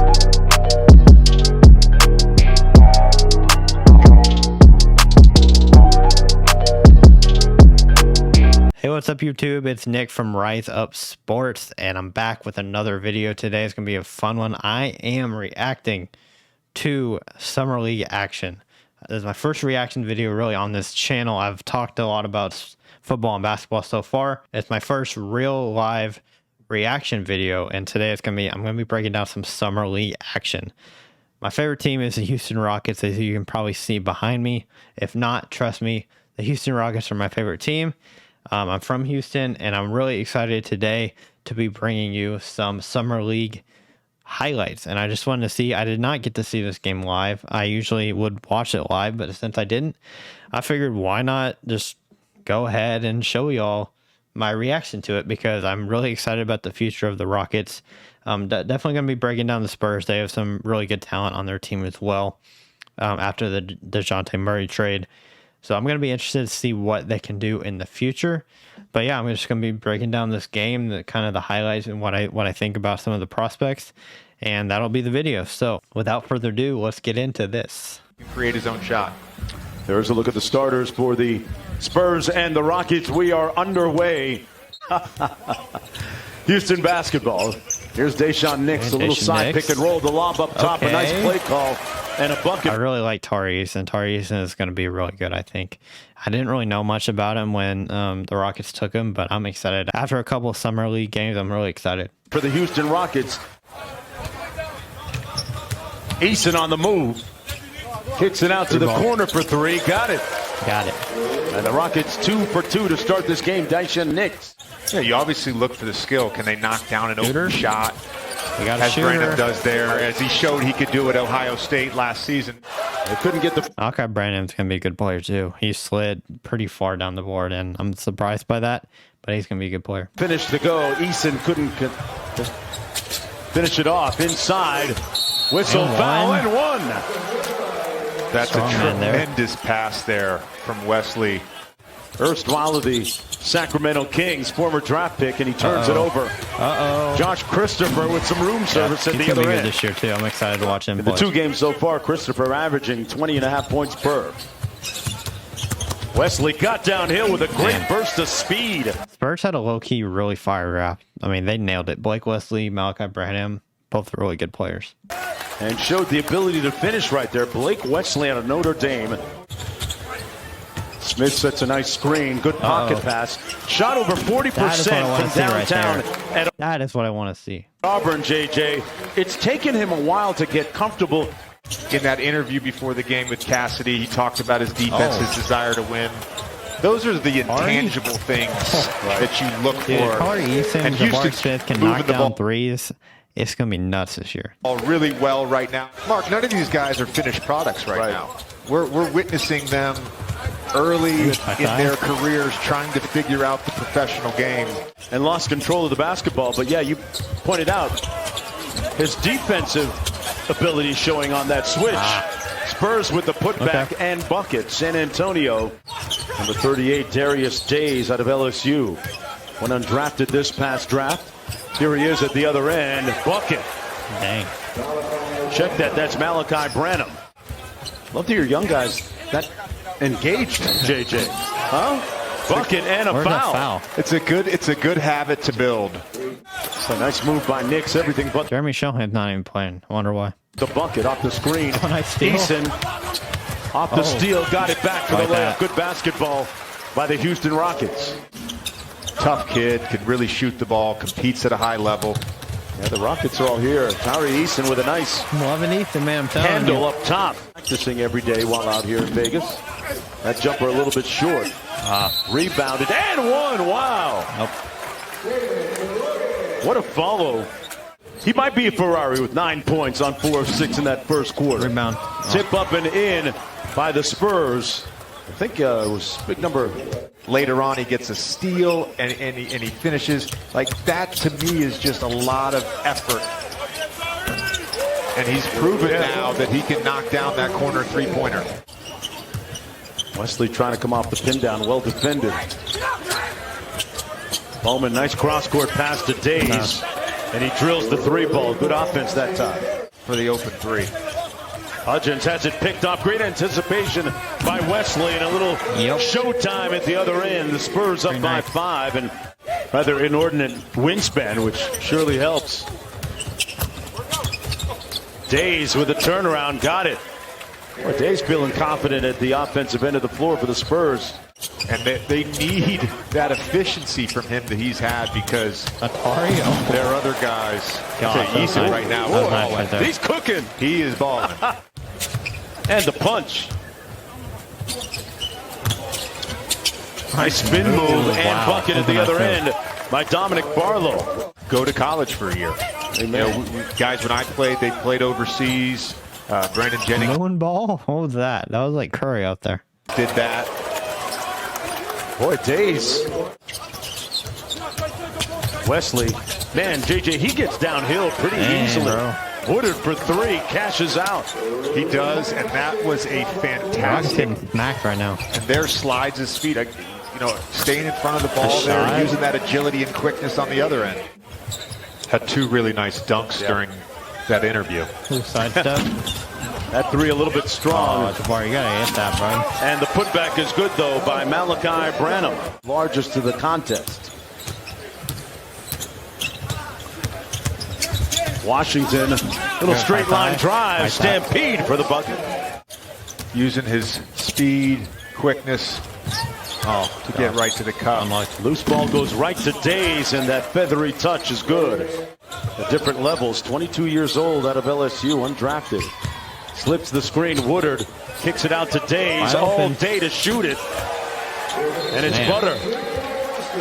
Hey, what's up YouTube? It's Nick from Rise Up Sports, and I'm back with another video today. It's going to be a fun one. I am reacting to Summer League action. This is my first reaction video really on this channel. I've talked a lot about football and basketball so far. It's my first real live reaction video, and today I'm going to be breaking down some Summer League action. My favorite team is the Houston Rockets, as you can probably see behind me. If not, trust me, the Houston Rockets are my favorite team. I'm from Houston, and I'm really excited today to be bringing you some Summer League highlights. And I just wanted to see, I did not get to see this game live. I usually would watch it live, but since I didn't, I figured why not just go ahead and show y'all my reaction to it, because I'm really excited about the future of the Rockets. Definitely going to be breaking down the Spurs. They have some really good talent on their team as well after the DeJounte Murray trade. So I'm going to be interested to see what they can do in the future. But yeah, I'm just going to be breaking down this game, the kind of the highlights and what I think about some of the prospects. And that'll be the video. So without further ado, let's get into this. Create his own shot. There's a look at the starters for the Spurs and the Rockets. We are underway. Houston basketball. Here's Daishan Nix, a little side pick and roll, the lob up top, a nice play call, and a bucket. I really like Tari Eason. Tari Eason is going to be really good, I think. I didn't really know much about him when the Rockets took him, but I'm excited. After a couple of Summer League games, I'm really excited. For the Houston Rockets, Eason on the move. Kicks it out to the corner for three. Got it. Got it. And the Rockets 2 for 2 to start this game. Daishan Nix. Yeah, you obviously look for the skill. Can they knock down an open shot? We got a as shooter. Brandon does there, as he showed he could do at Ohio State last season. They couldn't get the... Malachi Brannon's going to be a good player too. He slid pretty far down the board, and I'm surprised by that, but he's going to be a good player. Finish to go. Eason couldn't finish it off. Inside. Whistle, foul, and one. That's a tremendous pass there from Wesley. Erstwhile of the Sacramento Kings, former draft pick, and he turns it over. Josh Christopher with some room service at the other end. This year too. I'm excited to watch him. In the 2 games so far, Christopher averaging 20.5 points per. Wesley got downhill with a great burst of speed. Spurs had a low-key, really fire rap. I mean, they nailed it. Blake Wesley, Malachi Branham, both really good players. And showed the ability to finish right there. Blake Wesley out of Notre Dame. Smith sets a nice screen. Good pocket pass. Shot over 40% from downtown. That is what I want to see. Auburn, JJ. It's taken him a while to get comfortable. In that interview before the game with Cassidy, he talked about his defense, his desire to win. Those are the intangible things that you look for. Tari Eason and Houston Smith can knock down threes. It's going to be nuts this year. Really well right now. Mark, none of these guys are finished products right now. We're witnessing them early in their careers trying to figure out the professional game. And lost control of the basketball. But yeah, you pointed out his defensive ability showing on that switch. Spurs with the putback and bucket. San Antonio, number 38, Darius Days out of LSU. Went undrafted this past draft. Here he is at the other end. Bucket. Dang. Check that. That's Malachi Branham. Love to hear young guys that engaged, JJ. Huh? Bucket and a foul. It's a good habit to build. It's a nice move by Nix. Everything but Jeremy Shohan's not even playing. I wonder why. The bucket off the screen. Oh, nice steal. Eason off the steal. Got it back for the layup. Good basketball by the Houston Rockets. Tough kid, can really shoot the ball, competes at a high level. Yeah, the Rockets are all here. Tari Eason with a nice handle up top. Practicing every day while out here in Vegas. That jumper a little bit short. Rebounded and one. Wow. What a follow. He might be a Ferrari with 9 points on 4 of 6 in that first quarter. Rebound. Tip up and in by the Spurs. I think it was big number. Later on, he gets a steal and he finishes. Like, that to me is just a lot of effort. And he's proven now that he can knock down that corner three-pointer. Wesley trying to come off the pin down. Well defended. Bowman, nice cross-court pass to Days. And he drills the 3 ball. Good offense that time. for the open three. Hudgens has it picked off. Great anticipation by Wesley and a little showtime at the other end. The Spurs up by 5 and rather inordinate wingspan, which surely helps. Days with a turnaround, got it. Well, Days feeling confident at the offensive end of the floor for the Spurs. And they need that efficiency from him that he's had because there are other guys. He's right now. He's cooking. He is balling. And the punch. Nice spin move and bucket at the other end by Dominic Barlow. Go to college for a year. You know, guys, when I played, they played overseas. Brandon Jennings. Moon ball? What was that? That was like Curry out there. Did that. Boy, Days. Wesley. Man, JJ, he gets downhill pretty easily. Bro. Woodard for 3, cashes out. He does, and that was a fantastic smack right now. And there slides his feet. You know, staying in front of the ball there, using that agility and quickness on the other end. Had 2 really nice dunks during that interview. Sidestep. That 3 a little bit strong. Jabbar, you gotta hit that, bro. And the putback is good, though, by Malachi Branham. Largest to the contest. Washington, little straight line drive, stampede for the bucket. Using his speed, quickness, to get right to the cup. Loose ball goes right to Days, and that feathery touch is good. At different levels, 22 years old out of LSU, undrafted. Slips the screen, Woodard kicks it out to Days, all day to shoot it. And it's butter.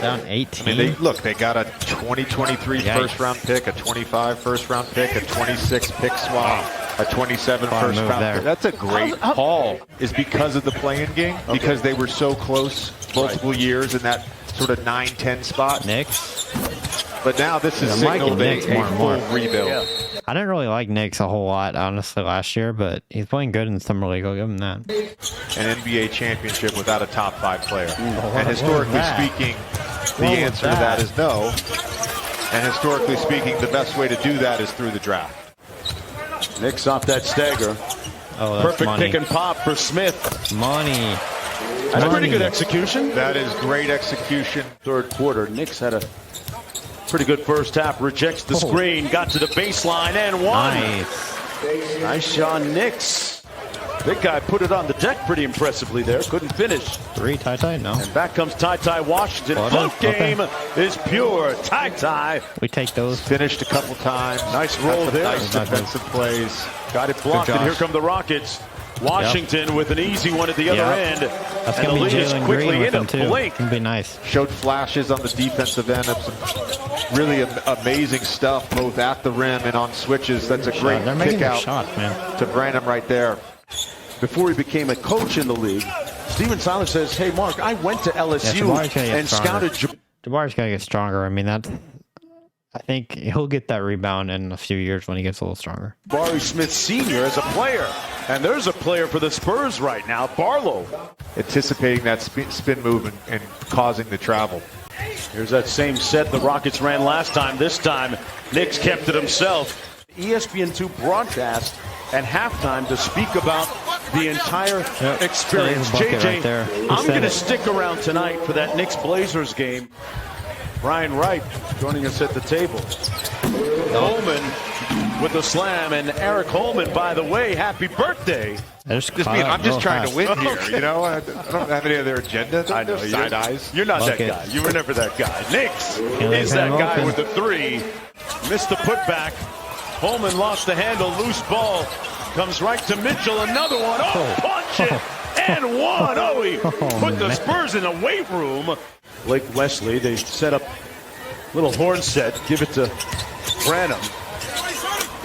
Down 18. I mean, they got a 2023 first-round pick, a 25 first-round pick, a 26 pick swap, a 27 first-round pick. That's a great call. Is because of the play-in game, because they were so close multiple years in that sort of 9-10 spot. Knicks. But now this is signaled a full rebuild. Yeah. I didn't really like Knicks a whole lot, honestly, last year, but he's playing good in Summer League. I'll give him that. An NBA championship without a top 5 player. And historically speaking, the answer to that is no. And historically speaking, the best way to do that is through the draft. Knicks off that stagger. Oh, that's perfect money. pick and pop for Smith. Money. That's pretty good execution. That is great execution. Third quarter, Knicks had a pretty good first half. Rejects the screen, got to the baseline and won. Nice shot, Knicks. Big guy put it on the deck pretty impressively there. Couldn't finish. 3 Ty, no. And back comes Ty Washington. Both game is pure. Ty. We take those. Finished a couple times. Nice roll there. Nice defensive plays. Got it blocked, and here come the Rockets. Washington with an easy one at the other end. That's and going the to be lead is Jalen quickly Green with in him, a too. blink. It's going to be nice. Showed flashes on the defensive end of some really amazing stuff, both at the rim and on switches. That's a great kick out to Branham right there. Before he became a coach in the league, Steven Silas says, hey, Mark, I went to LSU and scouted. Jabbar's got to get stronger. I mean, I think he'll get that rebound in a few years when he gets a little stronger. Barry Smith Sr. as a player. And there's a player for the Spurs right now, Barlow. Anticipating that spin move and causing the travel. Here's that same set the Rockets ran last time. This time, Knicks kept it himself. ESPN2 broadcast at halftime to speak about the entire experience. JJ, I'm going to stick around tonight for that Knicks-Blazers game. Brian Wright joining us at the table. Holman with the slam, and Eric Holman, by the way, happy birthday. I'm just trying to win here. You know, I don't have any other agenda. I know side eyes. You're not that guy. You were never that guy. Knicks is that guy with the 3. Missed the putback. Holman lost the handle. Loose ball comes right to Mitchell. Another one. Punch it. And one. He put the Spurs in the weight room. Blake Wesley, they set up a little horn set. Give it to Branham.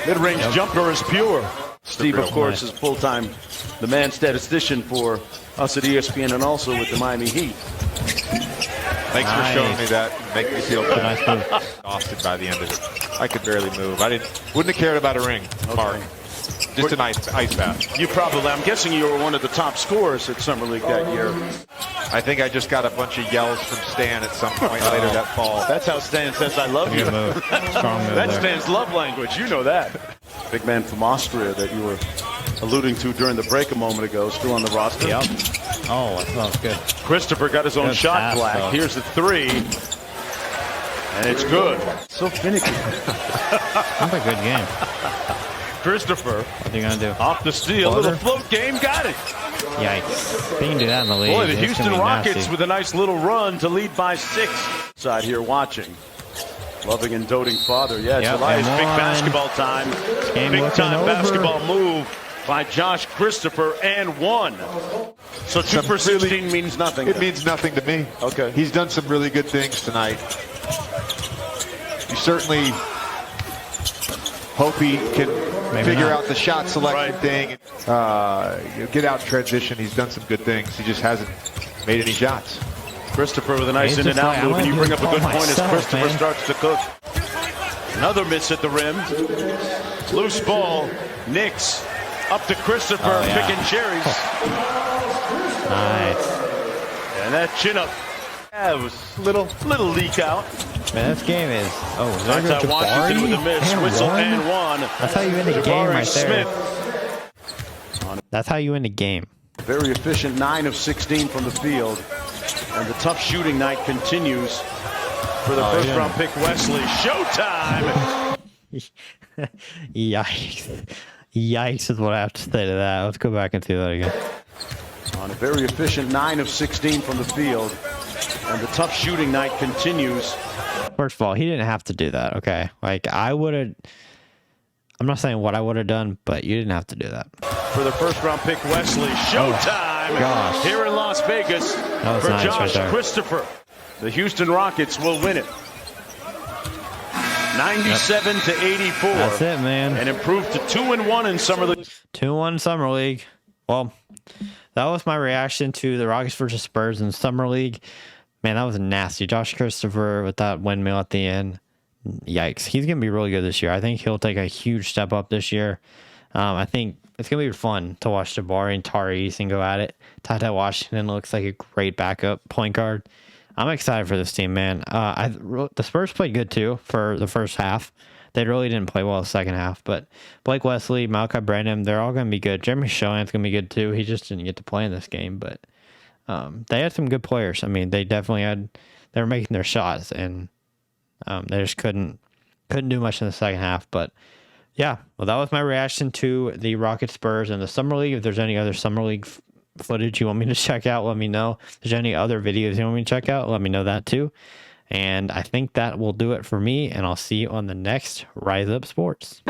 Mid-range jumper is pure. Steve, of course, is full-time the man statistician for us at ESPN and also with the Miami Heat. Thanks for showing me that. Make me feel exhausted by the end of it. I could barely move. Wouldn't have cared about a ring, Mark. Just an ice bath. You probably, I'm guessing you were one of the top scorers at Summer League that year. I think I just got a bunch of yells from Stan at some point later that fall. That's how Stan says I love you. Strong move That's there. Stan's love language. You know that. Big man from Austria that you were alluding to during the break a moment ago, still on the roster. Yep. Oh, that smells good. Christopher got his own Good shot pass, black. though. Here's the three. And it's good. So finicky. That's a good game. Christopher. What are you going to do? Off the steal. Floater? Little float game. Got it. Yikes. They can do that in the league. Boy, the It's Houston gonna be Rockets nasty. with a nice little run to lead by 6. Side here watching. Loving and doting father. Yeah, it's Yep, Elias. and Big one. basketball time. Game Big looking time over. basketball move by Josh Christopher and 1. So 2 for 16 means nothing. It means nothing to me. Okay. He's done some really good things tonight. You certainly hope he can figure not. out the shot selection Right. thing. Get out in transition. He's done some good things. He just hasn't made any shots. Christopher with a nice He's in and just out like, move, I'm and you gonna bring up do a it good all point as myself, Christopher man. starts to cook. Another miss at the rim. Loose ball. Knicks up to Christopher, Oh, yeah. picking cherries. Nice. And that chin up. Yeah, it was little leak out. Man, this game is... Oh, is that That's Washington with a miss. And Whistle one? and 1. That's how you win the game Jabari right there. Smith. That's how you win the game. Very efficient, 9 of 16 from the field. And the tough shooting night continues for the first round pick Wesley. Showtime! Yikes. Yikes is what I have to say to that. Let's go back and see that again. On a very efficient 9 of 16 from the field. And the tough shooting night continues. First of all, he didn't have to do that, okay? Like, I would have... I'm not saying what I would have done, but you didn't have to do that. For the first round pick Wesley. Showtime! gosh. Here in Las Vegas was for nice Josh right there. Christopher. The Houston Rockets will win it. 97 to 84. That's it, man. And improved to 2-1 in Summer League. 2-1 Summer League. Well, that was my reaction to the Rockets versus Spurs in Summer League. Man, that was nasty. Josh Christopher with that windmill at the end. Yikes. He's going to be really good this year. I think he'll take a huge step up this year. I think it's going to be fun to watch Jabari and Tyrese and go at it. Tata Washington looks like a great backup point guard. I'm excited for this team, man. The Spurs played good, too, for the first half. They really didn't play well the second half. But Blake Wesley, Malachi Branham, they're all going to be good. Jeremy Shohan's going to be good, too. He just didn't get to play in this game. But they had some good players. I mean, they definitely had... They were making their shots, and they just couldn't do much in the second half. But, yeah, well, that was my reaction to the Rockets Spurs and the Summer League. If there's any other Summer League footage you want me to check out, let me know. If there's any other videos you want me to check out, let me know that too. And I think that will do it for me, and I'll see you on the next Rise Up Sports.